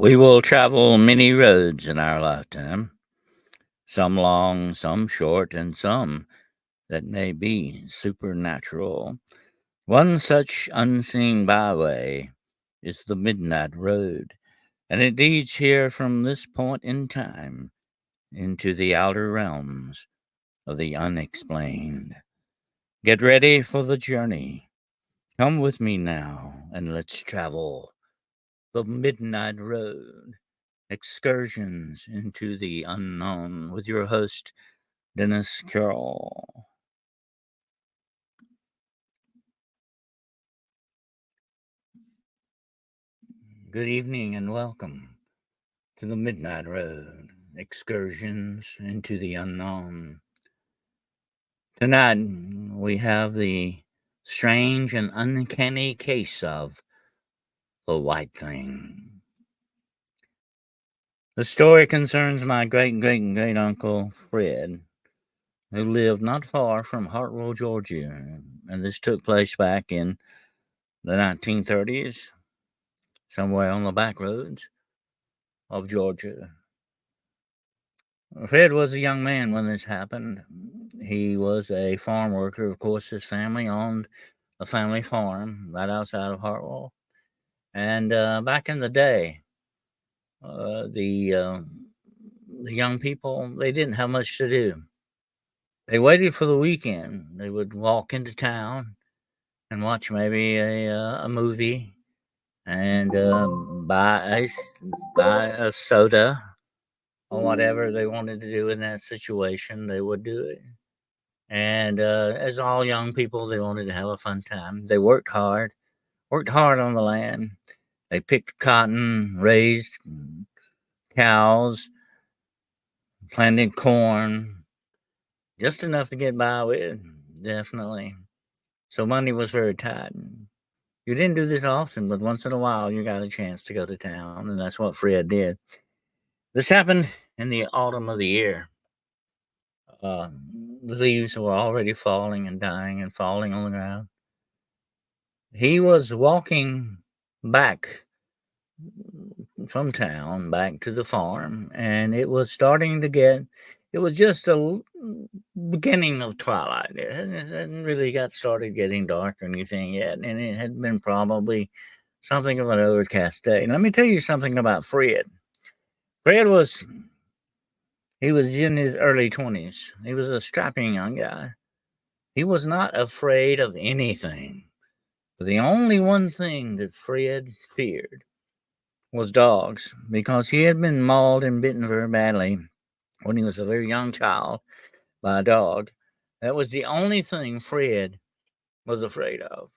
We will travel many roads in our lifetime, some long, some short, and some that may be supernatural. One such unseen byway is the Midnight Road, and it leads here from this point in time into the outer realms of the unexplained. Get ready for the journey. Come with me now, and let's travel the Midnight Road. Excursions into the unknown with your host, Dennis Carroll. Good evening and welcome to the Midnight Road. Excursions into the unknown. Tonight, we have the strange and uncanny case of the White Thing. The story concerns my great uncle Fred, who lived not far from Hartwell, Georgia, and this took place back in the 1930s, somewhere on the back roads of Georgia. Fred was a young man when this happened. He was a farm worker. Of course, his family owned a family farm right outside of Hartwell. And back in the day, the young people, they didn't have much to do. They waited for the weekend. They would walk into town and watch maybe a movie and buy a soda or whatever they wanted to do in that situation. They would do it. And as all young people, they wanted to have a fun time. They worked hard on the land. They picked cotton, raised cows, planted corn, just enough to get by with, definitely. So money was very tight. You didn't do this often, but once in a while you got a chance to go to town, and that's what Fred did. This happened in the autumn of the year. Uh, the leaves were already falling and dying and falling on the ground. He was walking back from town back to the farm, and it was starting to get, it was just beginning of twilight. It hadn't really got started getting dark or anything yet, and it had been probably something of an overcast day. And let me tell you something about Fred. Fred was, he was in his early 20s. He was a strapping young guy. He was not afraid of anything. But the only one thing that Fred feared was dogs, because he had been mauled and bitten very badly when he was a very young child by a dog. That was the only thing Fred was afraid of.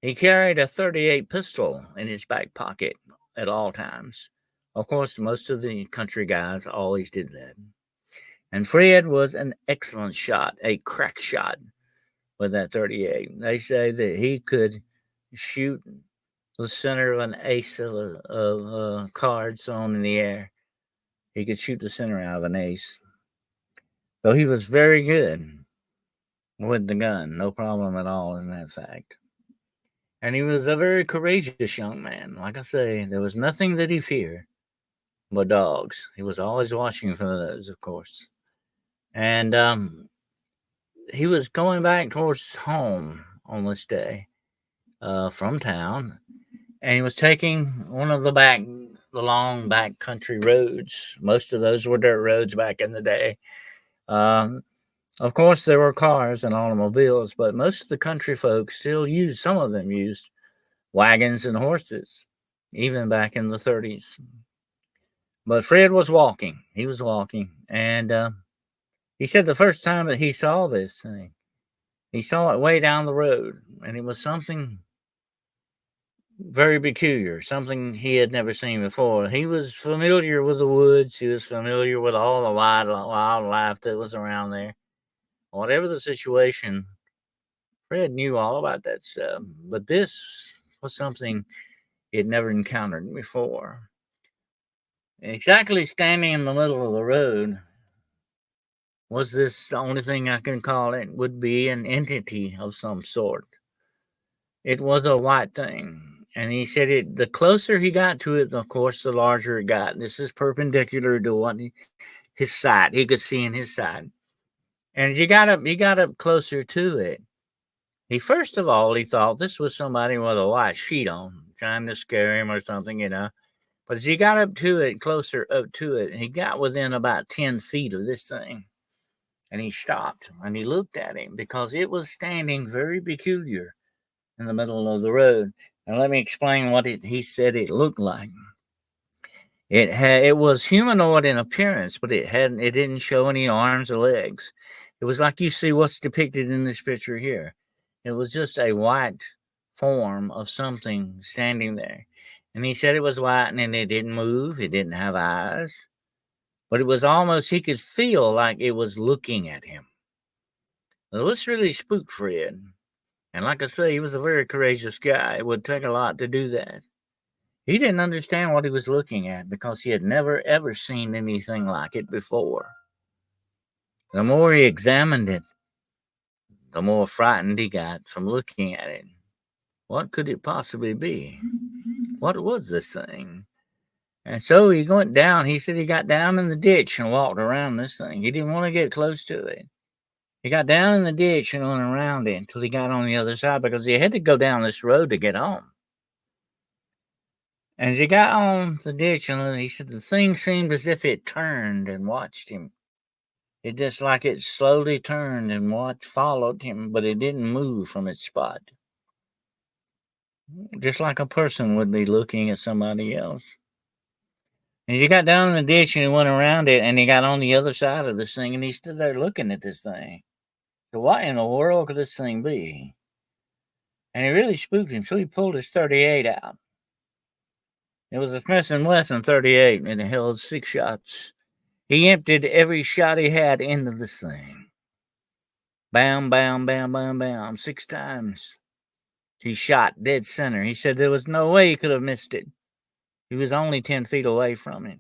He carried a .38 pistol in his back pocket at all times. Of course, most of the country guys always did that. And Fred was an excellent shot, a crack shot with that .38. They say that he could shoot the center of an ace of cards thrown in the air. He could shoot the center out of an ace. So he was very good with the gun. No problem at all in that fact. And he was a very courageous young man. Like I say, there was nothing that he feared but dogs. He was always watching for those, of course. And he was going back towards home on this day from town. And he was taking one of the long back country roads. Most of those were dirt roads back in the day. Of course, there were cars and automobiles, but most of the country folks still used, some of them used wagons and horses, even back in the 30s. But Fred was walking. He was walking. And he said the first time that he saw this thing, he saw it way down the road. And it was something very peculiar, something he had never seen before. He was familiar with the woods. He was familiar with all the wildlife that was around there. Whatever the situation, Fred knew all about that stuff. But this was something he had never encountered before. Exactly standing in the middle of the road was this, the only thing I can call it, would be an entity of some sort. It was a white thing. And he said the closer he got to it, of course, the larger it got. This is perpendicular to what his side. He could see in his side. And he got up closer to it. He first of all, he thought this was somebody with a white sheet on, trying to scare him or something, you know. But as he got up to it, closer up to it, he got within about 10 feet of this thing. And he stopped and he looked at him because it was standing very peculiar in the middle of the road. And let me explain what he said it looked like. It was humanoid in appearance, but it didn't show any arms or legs. It was like you see what's depicted in this picture here. It was just a white form of something standing there. And he said it was white and it didn't move, it didn't have eyes. But it was almost he could feel like it was looking at him. Well, this really spooked Fred. And like I say, he was a very courageous guy. It would take a lot to do that. He didn't understand what he was looking at because he had never ever seen anything like it before. The more he examined it, the more frightened he got from looking at it. What could it possibly be? What was this thing? And so he went down. He said he got down in the ditch and walked around this thing. He didn't want to get close to it. He got down in the ditch and went around it until he got on the other side because he had to go down this road to get home. And as he got on the ditch, and he said the thing seemed as if it turned and watched him. It just like it slowly turned and followed him, but it didn't move from its spot. Just like a person would be looking at somebody else. And he got down in the ditch and he went around it and he got on the other side of this thing and he stood there looking at this thing. So what in the world could this thing be? And it really spooked him, so he pulled his 38 out. It was a Smith & Wesson 38 and it held 6 shots. He emptied every shot he had into this thing. Bam, bam, bam, bam, bam, 6 times. He shot dead center. He said there was no way he could have missed it. He was only 10 feet away from it.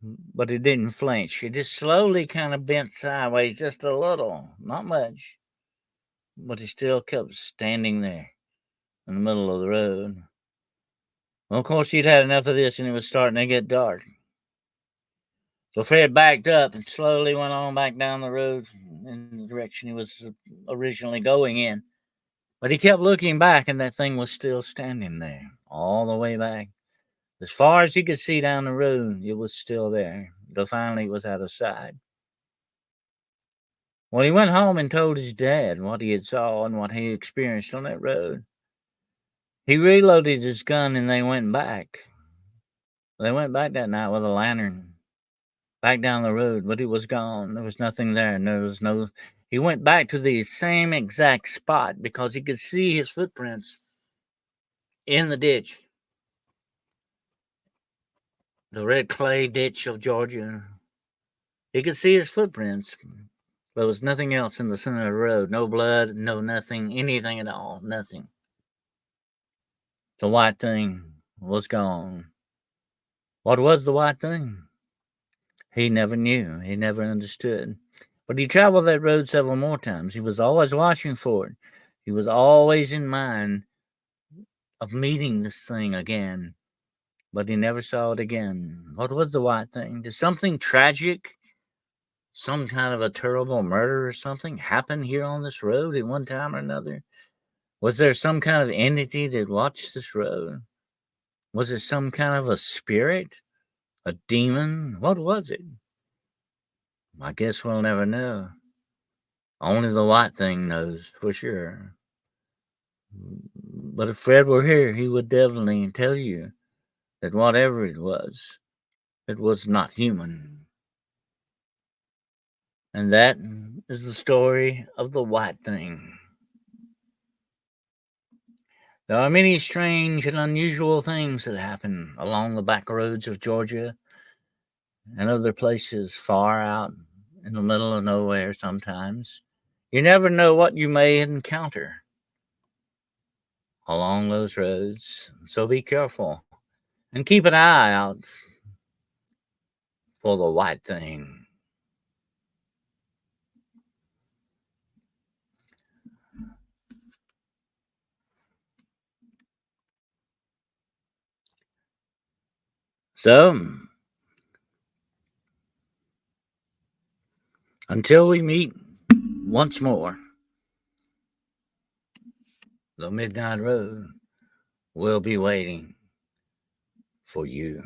But it didn't flinch. It just slowly kind of bent sideways just a little, not much. But he still kept standing there in the middle of the road. Well, of course, he'd had enough of this and it was starting to get dark. So Fred backed up and slowly went on back down the road in the direction he was originally going in. But he kept looking back and that thing was still standing there, all the way back. As far as he could see down the road, it was still there. Till finally it was out of sight. Well, he went home and told his dad what he had saw and what he experienced on that road. He reloaded his gun and they went back. They went back that night with a lantern back down the road, but it was gone. There was nothing there. He went back to the same exact spot because he could see his footprints in the ditch. The red clay ditch of Georgia. He could see his footprints. There was nothing else in the center of the road. No blood, no nothing, anything at all. Nothing. The white thing was gone. What was the white thing? He never knew. He never understood. But he traveled that road several more times. He was always watching for it. He was always in mind of meeting this thing again. But he never saw it again. What was the white thing? Did something tragic, some kind of a terrible murder or something happen here on this road at one time or another? Was there some kind of entity that watched this road? Was it some kind of a spirit? A demon? What was it? I guess we'll never know. Only the white thing knows for sure. But if Fred were here, he would definitely tell you that whatever it was not human. And that is the story of the white thing. There are many strange and unusual things that happen along the back roads of Georgia and other places far out in the middle of nowhere sometimes. You never know what you may encounter along those roads, so be careful and keep an eye out for the white thing. So, until we meet once more, the Midnight Road will be waiting for you.